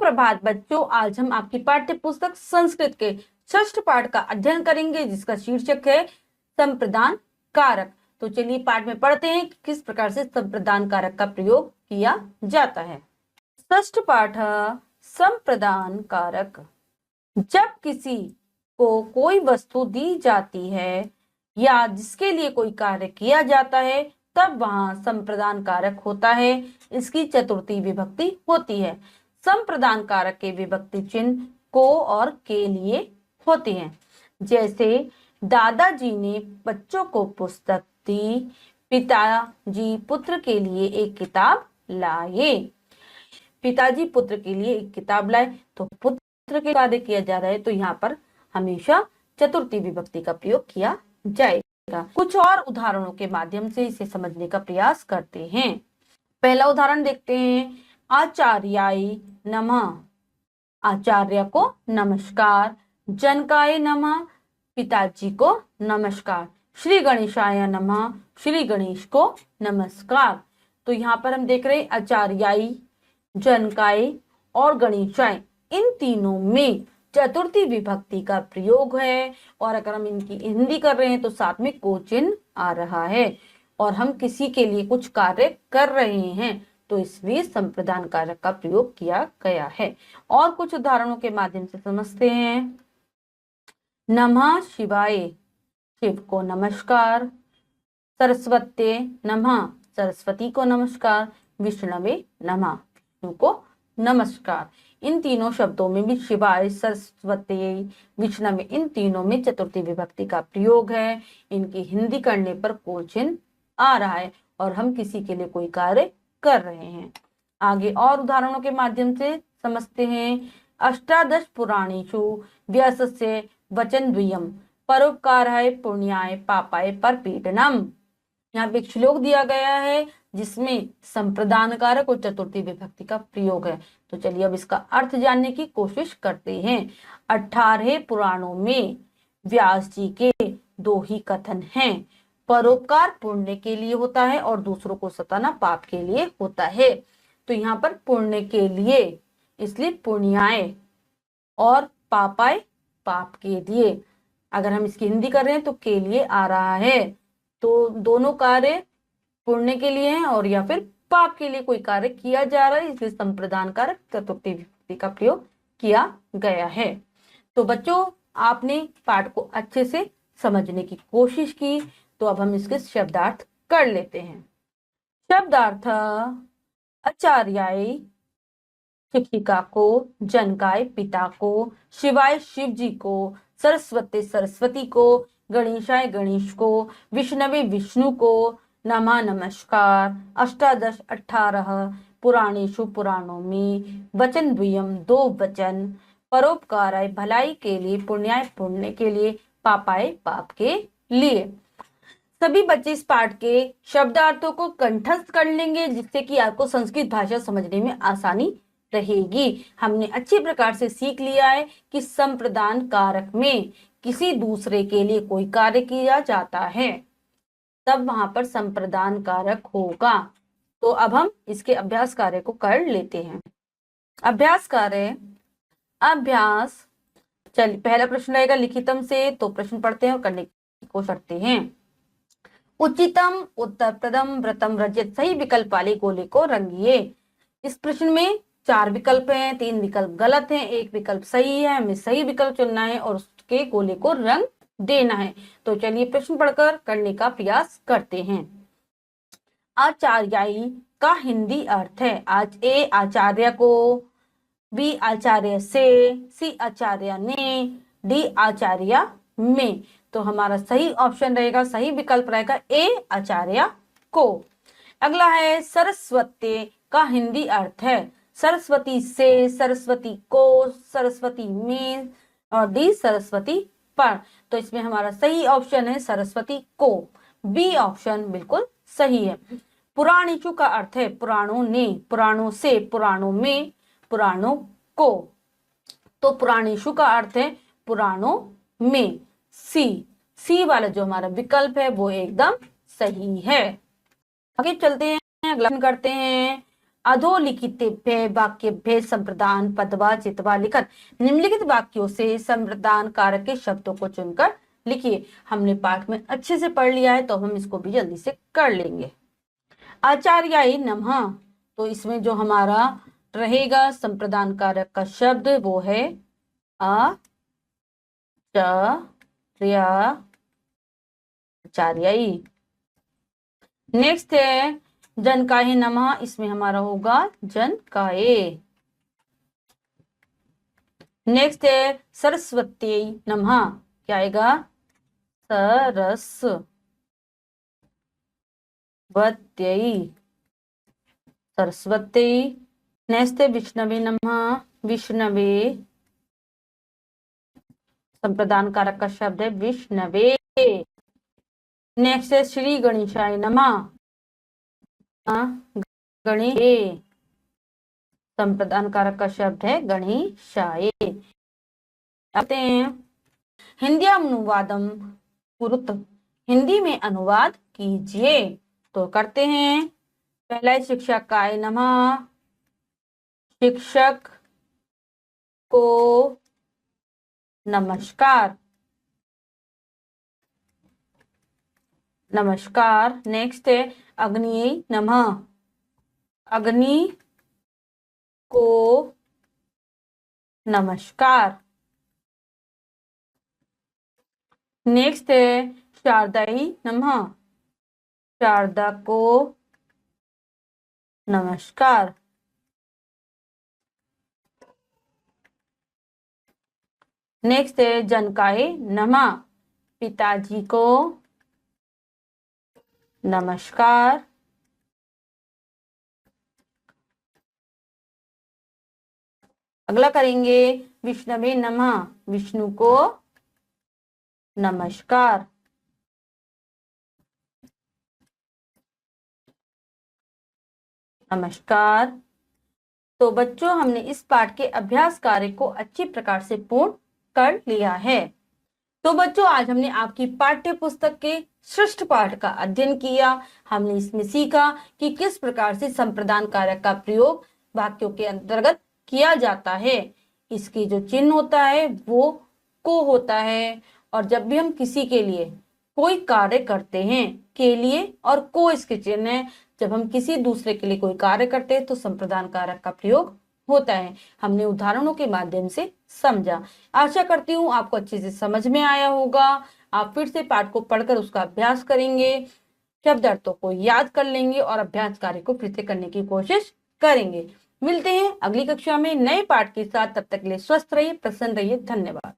सुप्रभात बच्चों, आज हम आपकी पाठ्य पुस्तक संस्कृत के षष्ठ पाठ का अध्ययन करेंगे, जिसका शीर्षक है संप्रदान कारक। तो चलिए पाठ में पढ़ते हैं कि किस प्रकार से संप्रदान कारक का प्रयोग किया जाता है। षष्ठ पाठ संप्रदान कारक। जब किसी को कोई वस्तु दी जाती है या जिसके लिए कोई कार्य किया जाता है, तब वहां संप्रदान कारक होता है। इसकी चतुर्थी विभक्ति होती है। संप्रदान कारक के विभक्ति चिन्ह को और के लिए होते हैं। जैसे दादाजी ने बच्चों को पुस्तक दी, पिताजी पुत्र के लिए एक किताब लाए। पिताजी पुत्र के लिए एक किताब लाए, तो पुत्र के कार्य किया जा रहा है, तो यहाँ पर हमेशा चतुर्थी विभक्ति का प्रयोग किया जाएगा। कुछ और उदाहरणों के माध्यम से इसे समझने का प्रयास करते हैं। पहला उदाहरण देखते हैं। आचार्याय नमः, आचार्य को नमस्कार। जनकाय नमः, पिताजी को नमस्कार। श्री गणेशाय नमः, श्री गणेश को नमस्कार। तो यहाँ पर हम देख रहे हैं आचार्याय, जनकाय और गणेशाय, इन तीनों में चतुर्थी विभक्ति का प्रयोग है। और अगर हम इनकी हिंदी कर रहे हैं तो साथ में को चिन्ह आ रहा है और हम किसी के लिए कुछ कार्य कर रहे हैं, तो इसलिए संप्रदान कारक का प्रयोग किया गया है। और कुछ उदाहरणों के माध्यम से समझते हैं। नमः शिवाय, शिव को नमस्कार। सरस्वते नमः, सरस्वती को नमस्कार। विष्णवे नमः, विष्णु को नमस्कार। इन तीनों शब्दों में भी शिवाय, सरस्वती, विष्णवे, इन तीनों में चतुर्थी विभक्ति का प्रयोग है। इनकी हिंदी करने पर को चिन्ह आ रहा है और हम किसी के लिए कोई कार्य कर रहे हैं। आगे और उदाहरणों के माध्यम से समझते हैं। अष्टादश पुराणेषु व्यासस्य वचनद्वयम् परोपकाराय पुण्याय पापाय परपीडनम्। यहाँ पे एक श्लोक दिया गया है जिसमें संप्रदान कारक और चतुर्थी विभक्ति का प्रयोग है। तो चलिए अब इसका अर्थ जानने की कोशिश करते हैं। 18 पुराणों में व्यास जी के 2 ही कथन हैं। परोपकार पुण्य के लिए होता है और दूसरों को सताना पाप के लिए होता है। तो यहाँ पर पुण्य के लिए, इसलिए पुण्याय, और पापाय, पाप के लिए। अगर हम इसकी हिंदी कर रहे हैं तो के लिए आ रहा है, तो दोनों कार्य पुण्य के लिए हैं और या फिर पाप के लिए कोई कार्य किया जा रहा है, इसलिए संप्रदान कारक चतुर्थी विभक्ति का प्रयोग किया गया है। तो बच्चों, आपने पाठ को अच्छे से समझने की कोशिश की, तो अब हम इसके शब्दार्थ कर लेते हैं। शब्दार्थ। आचार्याय शिक्षिका को, जनकाय पिता को, शिवाय शिव जी को, सरस्वती सरस्वती को, गणेशाय गणेश को, विष्णवे विष्णु को, नमः नमस्कार। अष्टादश 18 पुराणेषु पुराणों में, वचन द्वयम् 2 वचन, परोपकाराय भलाई के लिए, पुण्याय पुण्य के लिए, पापाय पाप के लिए। सभी बच्चे इस पाठ के शब्दार्थों को कंठस्थ कर लेंगे, जिससे कि आपको संस्कृत भाषा समझने में आसानी रहेगी। हमने अच्छी प्रकार से सीख लिया है कि संप्रदान कारक में किसी दूसरे के लिए कोई कार्य किया जाता है, तब वहां पर संप्रदान कारक होगा। तो अब हम इसके अभ्यास कार्य को कर लेते हैं। अभ्यास कार्य। अभ्यास। चलिए पहला प्रश्न रहेगा लिखितम से, तो प्रश्न पढ़ते हैं और करने की कोशिश करते हैं। उचितम उत्तरप्रदम व्रतम रजत, सही विकल्प वाले गोले को रंगिए। इस प्रश्न में 4 विकल्प हैं, 3 विकल्प गलत हैं, 1 विकल्प सही है। हमें सही विकल्प चुनना है और उसके गोले को रंग देना है। तो चलिए प्रश्न पढ़कर करने का प्रयास करते हैं। आचार्याय का हिंदी अर्थ है। आज ए आचार्य को, बी आचार्य से, सी आचार्य ने, डी आचार्य में। तो हमारा सही ऑप्शन रहेगा, सही विकल्प रहेगा ए आचार्य को। अगला है सरस्वती का हिंदी अर्थ है। सरस्वती से, सरस्वती को, सरस्वती में और डी सरस्वती पर। तो इसमें हमारा सही ऑप्शन है सरस्वती को। बी ऑप्शन बिल्कुल सही है। पुराणेषु का अर्थ है पुराणों ने, पुराणों से, पुराणों में, पुराणों को। तो पुराणेषु का अर्थ है पुराणों में। सी वाला जो हमारा विकल्प है वो एकदम सही है। आगे चलते हैं, अगला करते हैं। अधोलिखितेभ्यः वाक्येभ्यः संप्रदान पदवा चितवा लिखन। निम्नलिखित वाक्यों से संप्रदान कारक के शब्दों को चुनकर लिखिए। हमने पाठ में अच्छे से पढ़ लिया है तो हम इसको भी जल्दी से कर लेंगे। आचार्याय नमः, तो इसमें जो हमारा रहेगा संप्रदान कारक का शब्द वो है आचार्याय। नेक्स्ट है जनकाय नमः, इसमें हमारा होगा जनकाय। नेक्स्ट है सरस्वती नमः, क्या आएगा सरस्वती। नेक्स्ट है विष्णवे नमः, विष्णवे, संप्रदान कारक का शब्द है विष्णवे। नेक्स्ट है श्री गणेशाय नमः, गणेश, संप्रदान कारक का शब्द है गणेशाय। आते हैं हिंदी अनुवादम कुरुत, हिंदी में अनुवाद कीजिए। तो करते हैं। पहला है शिक्षकाय नमः, शिक्षक को नमस्कार, नमस्कार। नेक्स्ट है अग्निये नमः, अग्नि को नमस्कार। नेक्स्ट है शारदाई नमः, शारदा को नमस्कार। नेक्स्ट है जनकाय नमः, पिताजी को नमस्कार। अगला करेंगे विष्णवे नमः, विष्णु को नमस्कार। नमस्कार। तो बच्चों हमने इस पाठ के अभ्यास कार्य को अच्छी प्रकार से पूर्ण कर लिया है। तो बच्चों आज हमने आपकी पाठ्य पुस्तक के षष्ठ पाठ का अध्ययन किया। हमने इसमें सीखा कि किस प्रकार से संप्रदान कारक का प्रयोग वाक्यों के अंतर्गत किया जाता है। इसकी जो चिन्ह होता है वो को होता है, और जब भी हम किसी के लिए कोई कार्य करते हैं, के लिए और को इसके चिन्ह है। जब हम किसी दूसरे के लिए कोई कार्य करते हैं तो संप्रदान कारक का प्रयोग होता है। हमने उदाहरणों के माध्यम से समझा। आशा करती हूँ आपको अच्छे से समझ में आया होगा। आप फिर से पाठ को पढ़कर उसका अभ्यास करेंगे, शब्द अर्थों को याद कर लेंगे और अभ्यास कार्य को फिर से करने की कोशिश करेंगे। मिलते हैं अगली कक्षा में नए पाठ के साथ। तब तक के लिए स्वस्थ रहिए, प्रसन्न रहिए। धन्यवाद।